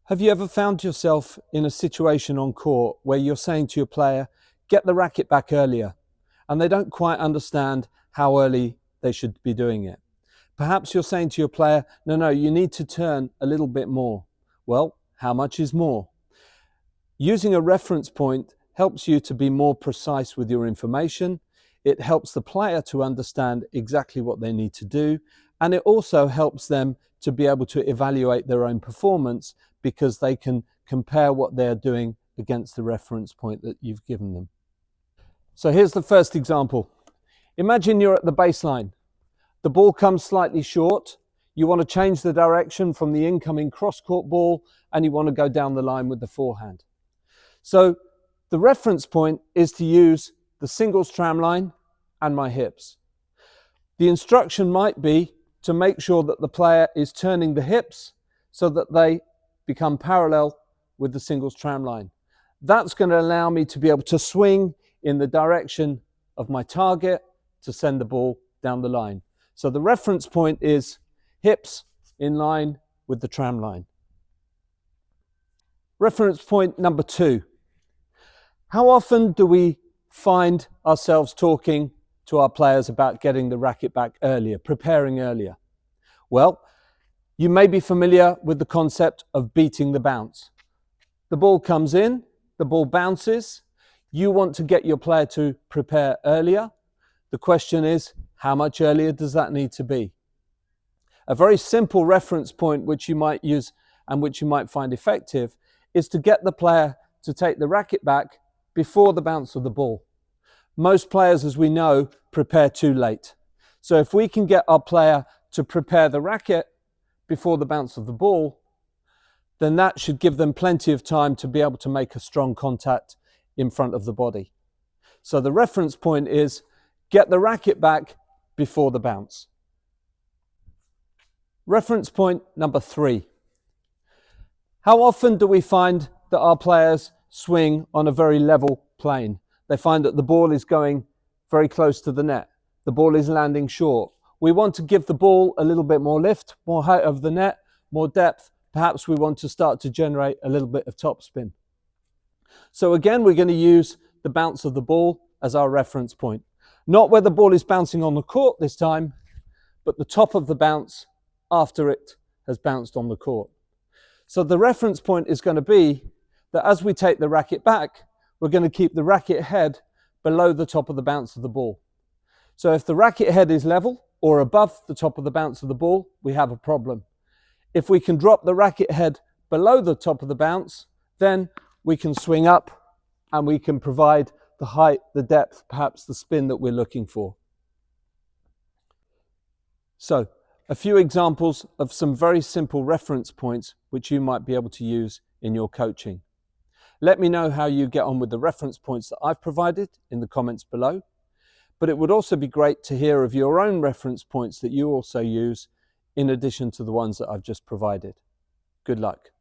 Have you ever found yourself in a situation on court where you're saying to your player, get the racket back earlier, and they don't quite understand how early they should be doing it? Perhaps you're saying to your player, no, you need to turn a little bit more. Well, how much is more? Using a reference point helps you to be more precise with your information. It helps the player to understand exactly what they need to do. And it also helps them to be able to evaluate their own performance because they can compare what they're doing against the reference point that you've given them. So here's the first example. Imagine you're at the baseline. The ball comes slightly short. You want to change the direction from the incoming cross-court ball and you want to go down the line with the forehand. So the reference point is to use the singles tram line and my hips. The instruction might be to make sure that the player is turning the hips so that they become parallel with the singles tram line. That's going to allow me to be able to swing in the direction of my target to send the ball down the line. So the reference point is hips in line with the tram line. Reference point number 2. How often do we find ourselves talking to our players about getting the racket back earlier, preparing earlier? Well, you may be familiar with the concept of beating the bounce. The ball comes in, the ball bounces. You want to get your player to prepare earlier. The question is, how much earlier does that need to be? A very simple reference point which you might use and which you might find effective is to get the player to take the racket back before the bounce of the ball. Most players, as we know, prepare too late. So if we can get our player to prepare the racket before the bounce of the ball, then that should give them plenty of time to be able to make a strong contact in front of the body. So the reference point is get the racket back before the bounce. Reference point number 3. How often do we find that our players swing on a very level plane? They find that the ball is going very close to the net. The ball is landing short. We want to give the ball a little bit more lift, more height of the net, more depth. Perhaps we want to start to generate a little bit of topspin. So again, we're going to use the bounce of the ball as our reference point. Not where the ball is bouncing on the court this time, but the top of the bounce after it has bounced on the court. So the reference point is going to be that as we take the racket back, we're going to keep the racket head below the top of the bounce of the ball. So if the racket head is level or above the top of the bounce of the ball, we have a problem. If we can drop the racket head below the top of the bounce, then we can swing up and we can provide the height, the depth, perhaps the spin that we're looking for. So a few examples of some very simple reference points which you might be able to use in your coaching. Let me know how you get on with the reference points that I've provided in the comments below. But it would also be great to hear of your own reference points that you also use in addition to the ones that I've just provided. Good luck.